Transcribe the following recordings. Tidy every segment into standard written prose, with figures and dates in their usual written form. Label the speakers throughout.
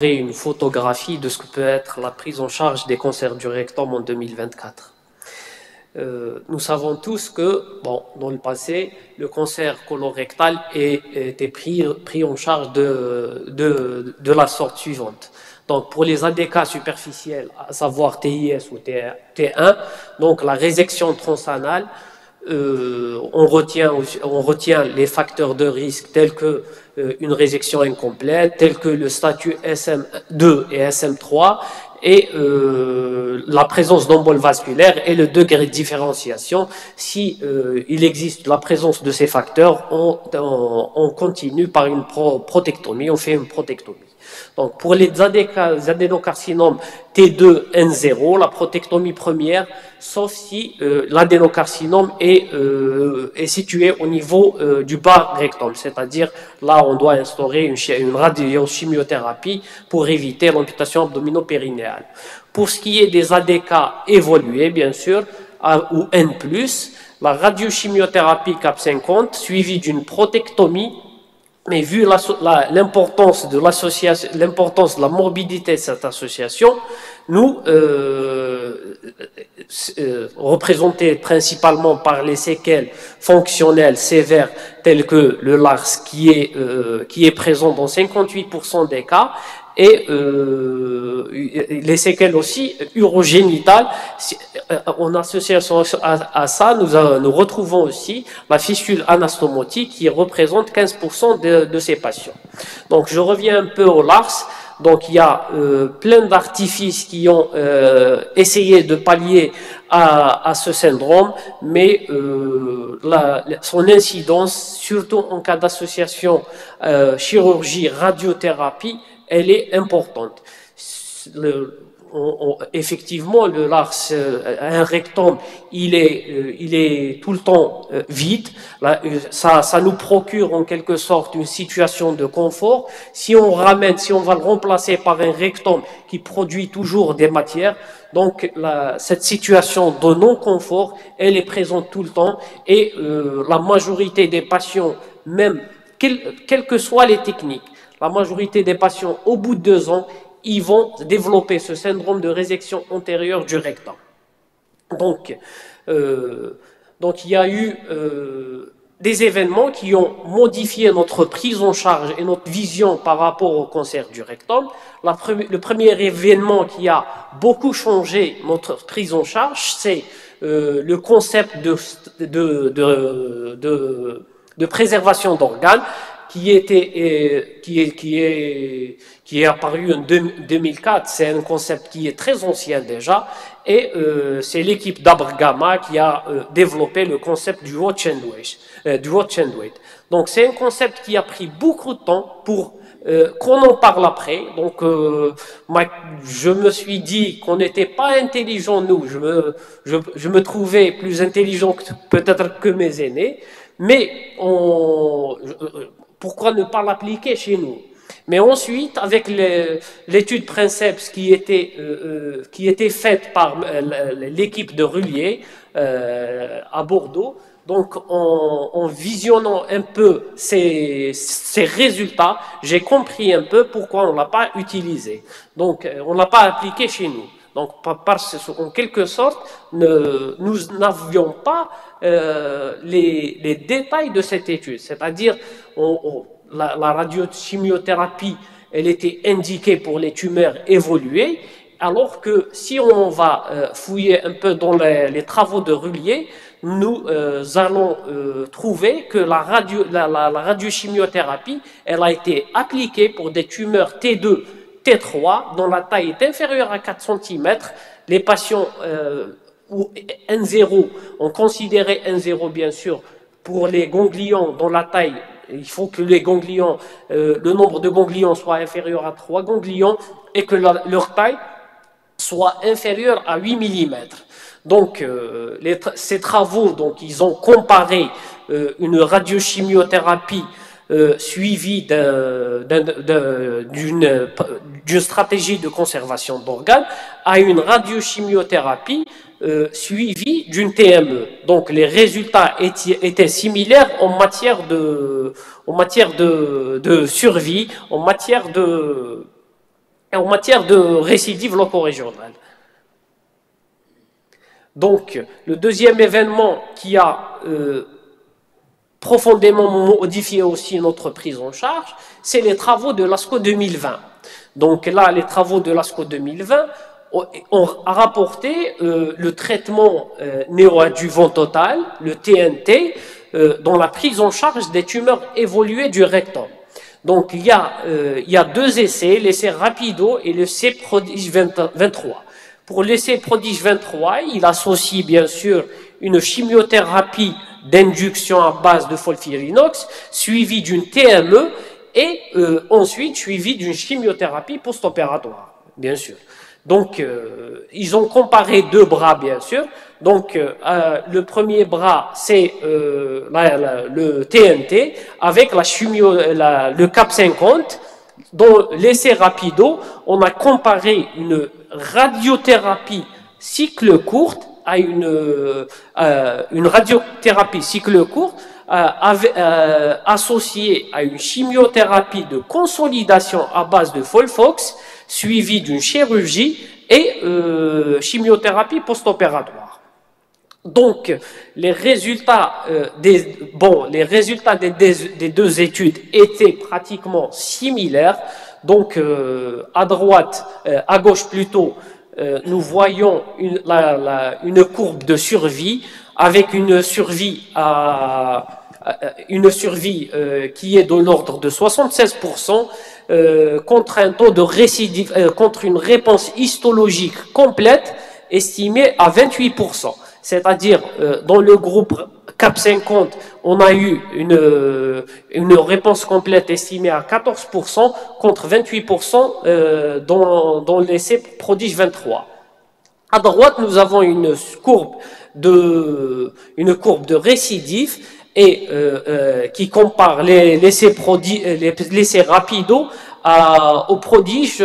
Speaker 1: une photographie de ce que peut être la prise en charge des cancers du rectum en 2024. Nous savons tous que, bon, dans le passé, le cancer colorectal était pris en charge de la sorte suivante. Donc, pour les ADK superficiels, à savoir TIS ou T1, donc la résection transanale, on retient les facteurs de risque tels que une résection incomplète, tels que le statut SM2 et SM3, et la présence d'emboles vasculaires et le degré de différenciation. Si il existe la présence de ces facteurs, on continue par une protectomie, on fait une protectomie. Donc, pour les adénocarcinomes T2N0, la protectomie première, sauf si l'adénocarcinome est situé au niveau du bas rectum, c'est-à-dire là, on doit instaurer une radiochimiothérapie pour éviter l'amputation abdominopérinéale. Pour ce qui est des ADK évolués, bien sûr, ou N+, la radiochimiothérapie CAP50 suivie d'une protectomie. Mais vu l'importance de l'association, l'importance de la morbidité de cette association, nous, représentés principalement par les séquelles fonctionnelles sévères telles que le LARS qui est présent dans 58% des cas, et les séquelles aussi urogénitales. En association à ça, nous retrouvons aussi la fistule anastomotique qui représente 15% de ces patients. Donc je reviens un peu au LARS. Donc il y a plein d'artifices qui ont essayé de pallier à ce syndrome, mais son incidence, surtout en cas d'association chirurgie-radiothérapie, elle est importante. Effectivement, le LARS, un rectum, il est tout le temps vide. Ça nous procure en quelque sorte une situation de confort. Si on va le remplacer par un rectum qui produit toujours des matières, donc cette situation de non-confort, elle est présente tout le temps, et la majorité des patients, même quelles que soient les techniques, la majorité des patients, au bout de 2 ans, ils vont développer ce syndrome de résection antérieure du rectum. Donc il y a eu des événements qui ont modifié notre prise en charge et notre vision par rapport au cancer du rectum. Le premier événement qui a beaucoup changé notre prise en charge, c'est le concept de préservation d'organes qui est apparu en 2004. C'est un concept qui est très ancien déjà, et c'est l'équipe d'Abrgama qui a développé le concept du watch and wait. Donc c'est un concept qui a pris beaucoup de temps pour qu'on en parle après. Donc je me suis dit qu'on n'était pas intelligents, nous. Je me trouvais plus intelligent peut-être que mes aînés, mais pourquoi ne pas l'appliquer chez nous? Mais ensuite, avec l'étude Princeps qui était faite par l'équipe de Rullier à Bordeaux, donc en visionnant un peu ces résultats, j'ai compris un peu pourquoi on ne l'a pas utilisé. Donc on ne l'a pas appliqué chez nous. Donc, en quelque sorte, nous n'avions pas les détails de cette étude. C'est-à-dire, la radiochimiothérapie, elle était indiquée pour les tumeurs évoluées, alors que si on va fouiller un peu dans les travaux de Rullier, nous allons trouver que la radiochimiothérapie, elle a été appliquée pour des tumeurs T2, T3, dont la taille est inférieure à 4 cm. Les patients ou N0, on considérait N0 bien sûr pour les ganglions dont la taille, il faut que les ganglions, le nombre de ganglions soit inférieur à 3 ganglions et que leur taille soit inférieure à 8 mm. Donc ces travaux, donc, ils ont comparé une radiochimiothérapie suivie d'une stratégie de conservation d'organes à une radiochimiothérapie suivie d'une TME. Donc les résultats étaient similaires en matière de survie, en matière en matière de récidive loco-régionale. Donc, le deuxième événement qui a profondément modifié aussi notre prise en charge, c'est les travaux de l'ASCO 2020. Donc là, les travaux de l'ASCO 2020 ont rapporté le traitement néoadjuvant total, le TNT, dans la prise en charge des tumeurs évoluées du rectum. Donc il y a deux essais, l'essai Rapido et l'essai Prodige 23. Pour l'essai Prodige 23, il associe bien sûr une chimiothérapie d'induction à base de FOLFIRINOX, suivie d'une TME et ensuite suivie d'une chimiothérapie post-opératoire, bien sûr. Donc, ils ont comparé deux bras, bien sûr. Donc, le premier bras, c'est le TNT avec le CAP 50. Dans l'essai Rapido, on a comparé une radiothérapie cycle courte à une radiothérapie cycle court associée à une chimiothérapie de consolidation à base de Folfox suivie d'une chirurgie et chimiothérapie post-opératoire. Donc, les résultats des deux études étaient pratiquement similaires. Donc, à droite, à gauche plutôt, nous voyons une courbe de survie avec une survie qui est de l'ordre de 76%, contre un taux de récidive, contre une réponse histologique complète estimée à 28%. C'est-à-dire, dans le groupe CAP 50, on a eu une réponse complète estimée à 14% contre 28% dans l'essai Prodige 23. À droite, nous avons une courbe de récidive et qui compare l'essai Rapido au Prodige,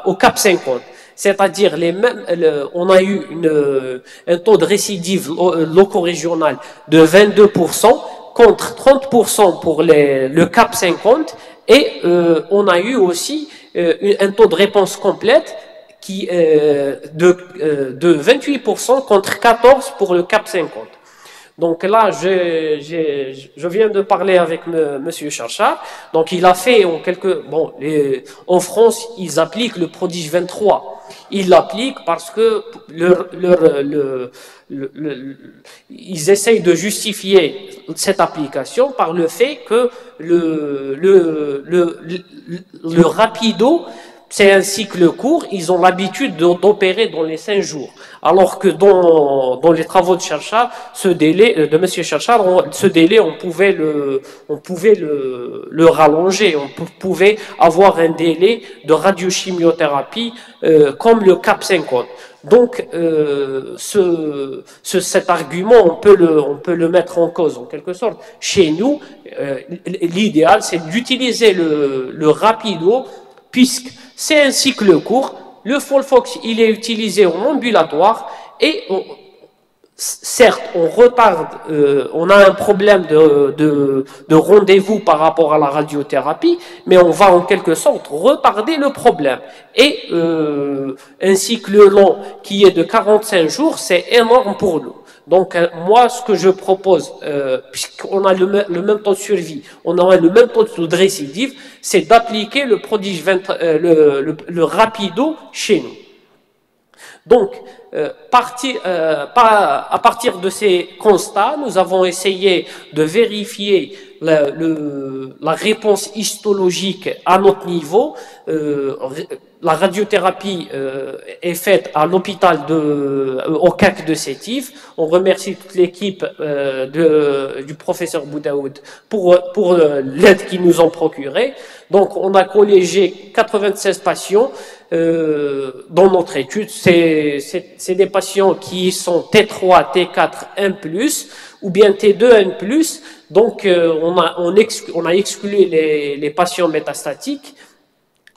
Speaker 1: au CAP 50. C'est-à-dire on a eu un taux de récidive loco-régional de 22% contre 30% pour le CAP 50 et on a eu aussi un taux de réponse complète de 28% contre 14% pour le CAP 50. Donc là, je viens de parler avec Monsieur Charchard. Donc il a fait en France, ils appliquent le Prodige 23. Ils l'appliquent parce que ils essayent de justifier cette application par le fait que le Rapido, c'est un cycle court, ils ont l'habitude d'opérer dans les 5 jours. Alors que dans les travaux de Charchard, de Monsieur Charchard, ce délai, on pouvait le rallonger, on pouvait avoir un délai de radiochimiothérapie comme le CAP 50. Donc, cet argument, on peut le mettre en cause, en quelque sorte. Chez nous, l'idéal, c'est d'utiliser le Rapido, puisque c'est un cycle court. Le Folfox, il est utilisé en ambulatoire et certes, on retarde, on a un problème de rendez-vous par rapport à la radiothérapie, mais on va en quelque sorte retarder le problème. Et un cycle long qui est de 45 jours, c'est énorme pour nous. Donc, moi, ce que je propose, puisqu'on a le même taux de survie, on a le même taux de récidive, c'est d'appliquer le Prodige 20, le Rapido chez nous. Donc, à partir de ces constats, nous avons essayé de vérifier la réponse histologique à notre niveau. La radiothérapie est faite à l'hôpital au CAC de Sétif. On remercie toute l'équipe du professeur Boudaoud pour l'aide qu'ils nous ont procurée. Donc, on a collégé 96 patients dans notre étude. C'est des patients qui sont T3, T4, 1+, ou bien T2, 1+. Donc, on a exclu les patients métastatiques.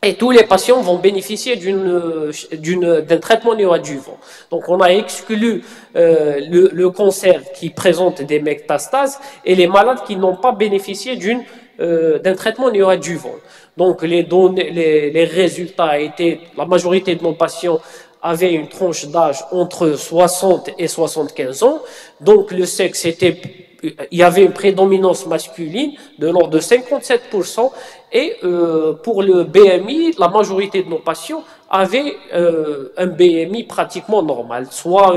Speaker 1: Et tous les patients vont bénéficier d'un traitement néoadjuvant. Donc, on a exclu le cancer qui présente des métastases et les malades qui n'ont pas bénéficié d'une d'un traitement néoadjuvant. Donc les résultats étaient, la majorité de nos patients avaient une tranche d'âge entre 60 et 75 ans. Donc le sexe était, il y avait une prédominance masculine de l'ordre de 57%. Et pour le BMI, la majorité de nos patients avaient un BMI pratiquement normal, soit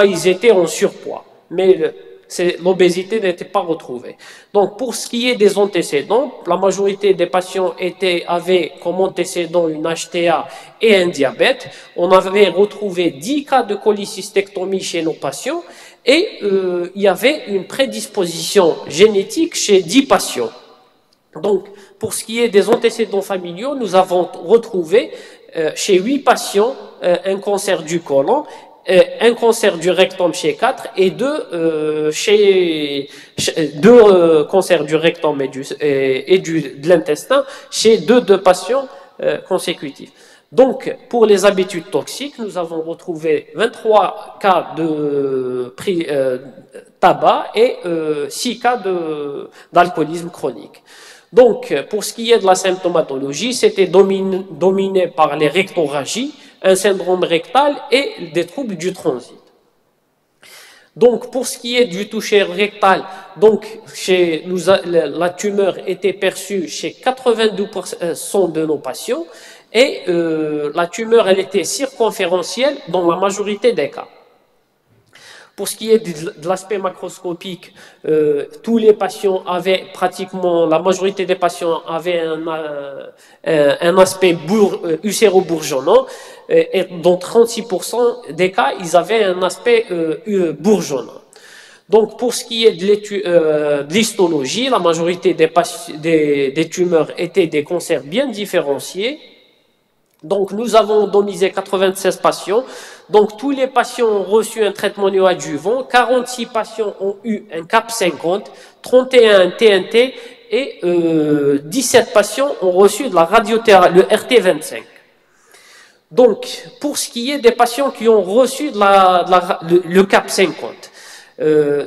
Speaker 1: ils étaient en surpoids, mais l'obésité n'était pas retrouvée. Donc pour ce qui est des antécédents, la majorité des patients avaient comme antécédent une HTA et un diabète. On avait retrouvé 10 cas de cholécystectomie chez nos patients et il y avait une prédisposition génétique chez 10 patients. Donc, pour ce qui est des antécédents familiaux, nous avons retrouvé chez 8 patients un cancer du côlon, un cancer du rectum chez 4 et deux cancers du rectum de l'intestin chez deux patients consécutifs. Donc, pour les habitudes toxiques, nous avons retrouvé 23 cas de tabac et 6 cas d'alcoolisme chronique. Donc, pour ce qui est de la symptomatologie, c'était dominé par les rectorragies, un syndrome rectal et des troubles du transit. Donc, pour ce qui est du toucher rectal, donc la tumeur était perçue chez 92% de nos patients et la tumeur, elle était circonférentielle dans la majorité des cas. Pour ce qui est de l'aspect macroscopique, tous les patients avaient pratiquement, la majorité des patients avaient un aspect uséro-bourgeonnant, et dans 36% des cas, ils avaient un aspect bourgeonnant. Donc, pour ce qui est de l'histologie, la majorité des tumeurs étaient des cancers bien différenciés. Donc, nous avons randomisé 96 patients. Donc, tous les patients ont reçu un traitement néoadjuvant. 46 patients ont eu un CAP50, 31 un TNT et 17 patients ont reçu de la radiothérapie, le RT25. Donc, pour ce qui est des patients qui ont reçu le CAP50,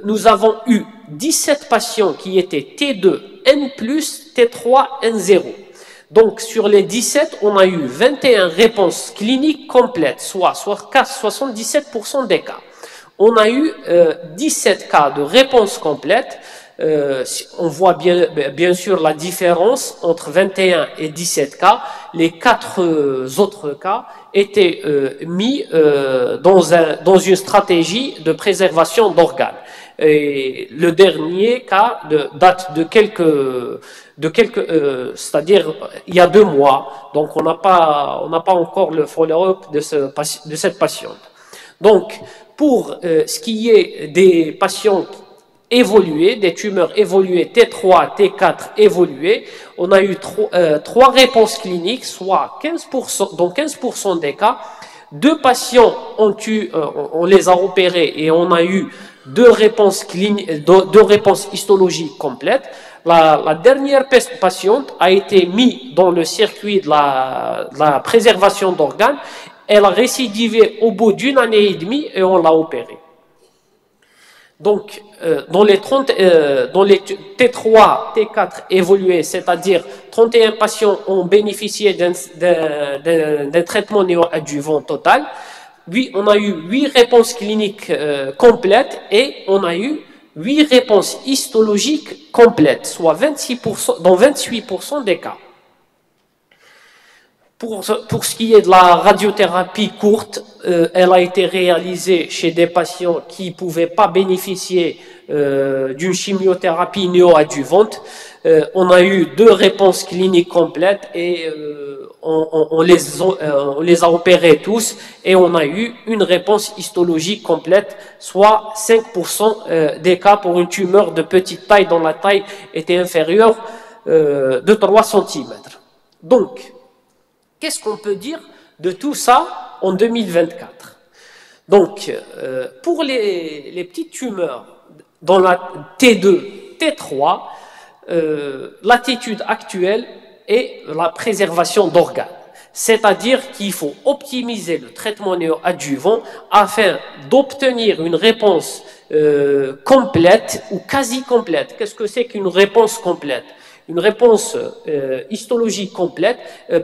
Speaker 1: nous avons eu 17 patients qui étaient T2, N+, T3, N0. Donc, sur les 17, on a eu 21 réponses cliniques complètes, soit 77% des cas. On a eu 17 cas de réponses complètes. On voit bien sûr la différence entre 21 et 17 cas. Les 4 autres cas étaient mis dans une stratégie de préservation d'organes. Et le dernier cas date de c'est-à-dire il y a 2 mois. Donc on n'a pas encore le follow-up de cette patiente. Donc pour ce qui est des patients évolués, des tumeurs évoluées T3, T4 évoluées, on a eu 3 réponses cliniques, soit 15%, dans 15% des cas. 2 patients on les a opérés et on a eu 2 réponses histologiques complètes. La dernière patiente a été mise dans le circuit de la préservation d'organes. Elle a récidivé au bout d'1 année et demie et on l'a opérée. Donc, dans les T3, T4 évolués, c'est-à-dire 31 patients ont bénéficié d'un traitement néoadjuvant total. On a eu 8 réponses cliniques complètes et on a eu 8 réponses histologiques complètes, soit 26%, dans 28% des cas. Pour ce qui est de la radiothérapie courte, elle a été réalisée chez des patients qui ne pouvaient pas bénéficier d'une chimiothérapie néoadjuvante. On a eu 2 réponses cliniques complètes et on les a opérés tous et on a eu une réponse histologique complète, soit 5% des cas pour une tumeur de petite taille dont la taille était inférieure de 3 cm. Donc, qu'est-ce qu'on peut dire de tout ça en 2024? Donc, pour les petites tumeurs dans la T2, T3, l'attitude actuelle est la préservation d'organes. C'est-à-dire qu'il faut optimiser le traitement néoadjuvant afin d'obtenir une réponse complète ou quasi complète. Qu'est-ce que c'est qu'une réponse complète? Une réponse histologique complète,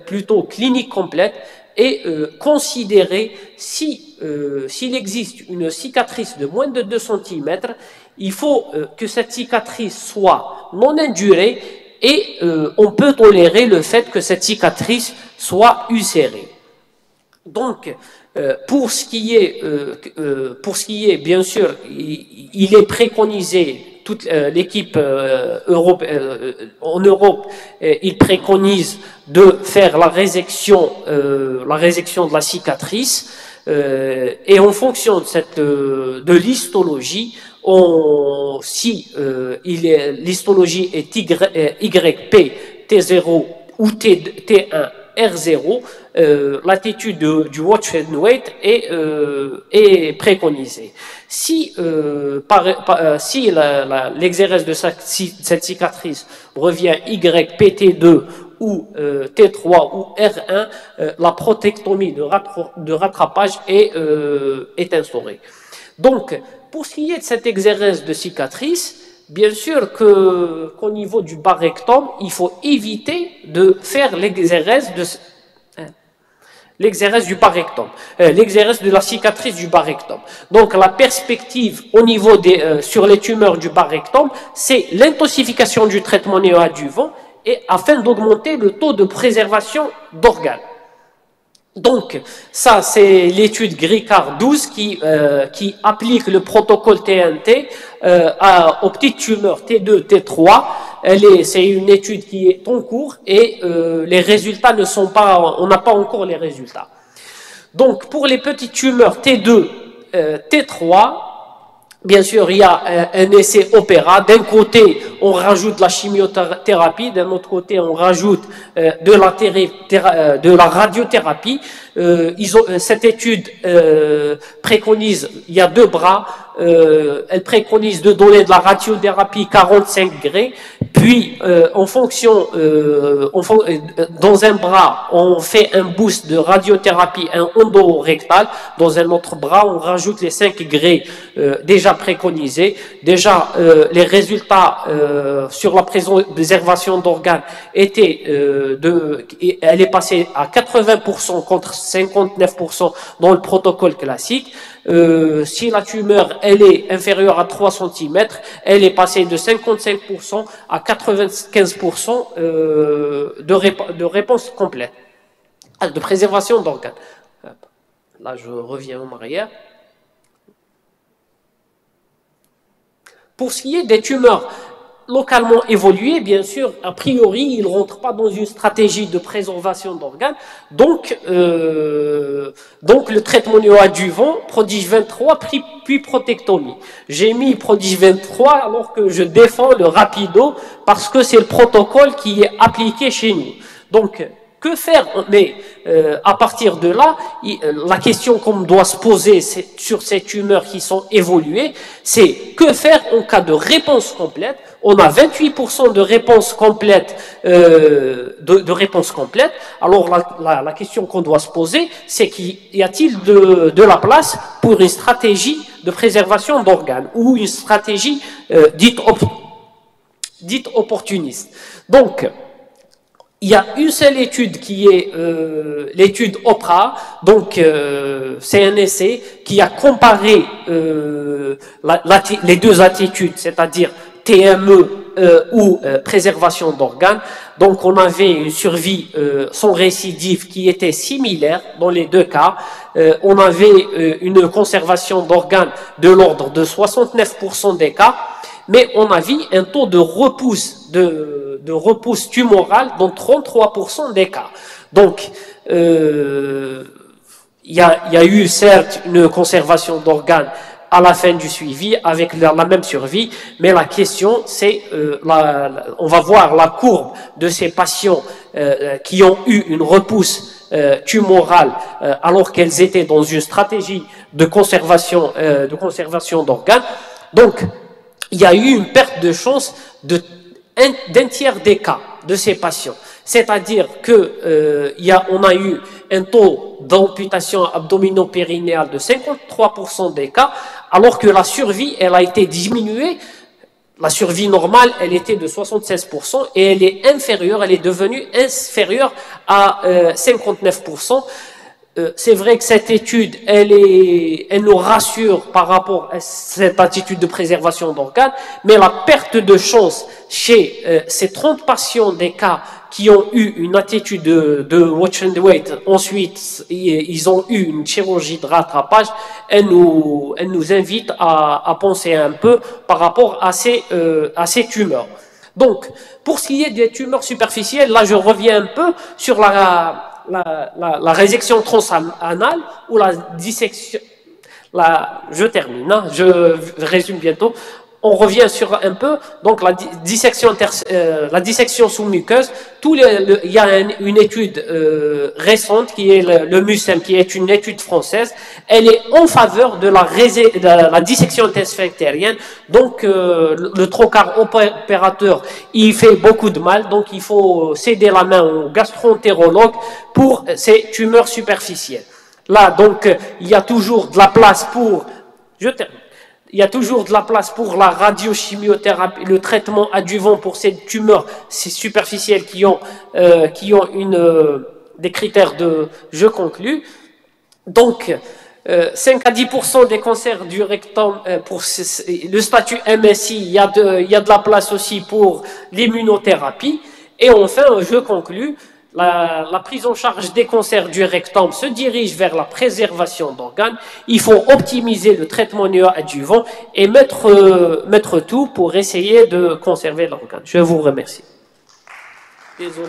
Speaker 1: plutôt clinique complète, est considérée si, s'il existe une cicatrice de moins de 2 cm, il faut que cette cicatrice soit non indurée et on peut tolérer le fait que cette cicatrice soit ulcérée. Donc, pour ce qui est, bien sûr, il est préconisé, toute l'équipe en Europe, il préconise de faire la résection de la cicatrice, et en fonction de l'histologie, si l'histologie est YP T0 ou T1 R0, l'attitude du watch and wait est préconisée. Si l'exérèse de cette cicatrice revient YPT2 ou T3 ou R1, la protectomie de rattrapage est instaurée. Donc, pour ce qui est de cette exérèse de cicatrice, bien sûr qu'au niveau du bas rectum, il faut éviter de faire l'exérèse du bas rectum, l'exérèse de la cicatrice du bas rectum. Donc la perspective au niveau sur les tumeurs du bas rectum, c'est l'intensification du traitement néoadjuvant et afin d'augmenter le taux de préservation d'organes. Donc, ça, c'est l'étude Gricard 12 qui applique le protocole TNT aux petites tumeurs T2, T3. C'est une étude qui est en cours et les résultats ne sont pas, on n'a pas encore les résultats. Donc, pour les petites tumeurs T2, T3, bien sûr, il y a un essai opéra. D'un côté, on rajoute la chimiothérapie. D'un autre côté, on rajoute de la radiothérapie. Cette étude préconise, il y a 2 bras, elle préconise de donner de la radiothérapie 45 degrés. Puis, en fonction, dans un bras, on fait un boost de radiothérapie, un endorectal. Dans un autre bras, on rajoute les 5 degrés déjà préconisés. Déjà, les résultats sur la préservation d'organes étaient elle est passée à 80% contre 59% dans le protocole classique. Si la tumeur elle est inférieure à 3 cm, elle est passée de 55% à 95% de réponse complète, de préservation d'organes. Là, je reviens en arrière. Pour ce qui est des tumeurs localement évoluées, bien sûr, a priori, ils ne rentrent pas dans une stratégie de préservation d'organes. Donc, le traitement néoadjuvant, prodige 23, puis protectomie. J'ai mis prodige 23 alors que je défends le rapido parce que c'est le protocole qui est appliqué chez nous. Donc, que faire? Mais à partir de là, la question qu'on doit se poser sur ces tumeurs qui sont évoluées, c'est que faire en cas de réponse complète? On a 28% de réponse complète, de réponse complète. Alors la question qu'on doit se poser, c'est y a-t-il de la place pour une stratégie de préservation d'organes ou une stratégie dite opportuniste? Donc, il y a une seule étude qui est l'étude OPRA, donc c'est un essai qui a comparé les deux attitudes, c'est-à-dire TME ou préservation d'organes. Donc on avait une survie sans récidive qui était similaire dans les deux cas. On avait une conservation d'organes de l'ordre de 69% des cas, mais on avait un taux de repousse tumorale dans 33% des cas. Donc, il y a eu certes une conservation d'organes à la fin du suivi avec la même survie, mais la question c'est, on va voir la courbe de ces patients qui ont eu une repousse tumorale alors qu'elles étaient dans une stratégie de conservation d'organes. Donc, il y a eu une perte de chance d'un tiers des cas de ces patients. C'est-à-dire que on a eu un taux d'amputation abdominopérinéale de 53% des cas, alors que la survie, elle a été diminuée. La survie normale, elle était de 76% et elle est inférieure, elle est devenue inférieure à 59%. C'est vrai que cette étude, elle nous rassure par rapport à cette attitude de préservation d'organes, mais la perte de chance chez ces 30 patients des cas qui ont eu une attitude de watch and wait, ensuite ils ont eu une chirurgie de rattrapage, elle nous invite à penser un peu par rapport à ces tumeurs. Donc, pour ce qui est des tumeurs superficielles, là je reviens un peu sur la résection transanale ou la dissection. Je termine, hein, je résume bientôt. On revient sur un peu donc la dissection sous muqueuse. Il y a une étude récente qui est le MUSEM, qui est une étude française. Elle est en faveur de la dissection sphinctérienne. Donc le trocar opérateur, il fait beaucoup de mal. Donc il faut céder la main au gastro-entérologue pour ces tumeurs superficielles. Là donc il y a toujours de la place pour. Je termine. Il y a toujours de la place pour la radiochimiothérapie, le traitement adjuvant pour ces tumeurs superficielles qui ont des critères de. Je conclus. Donc, 5 à 10% des cancers du rectum, pour le statut MSI, il y a de la place aussi pour l'immunothérapie. Et enfin, je conclus. La prise en charge des cancers du rectum se dirige vers la préservation d'organes. Il faut optimiser le traitement néoadjuvant et mettre tout pour essayer de conserver l'organe. Je vous remercie. Désolé.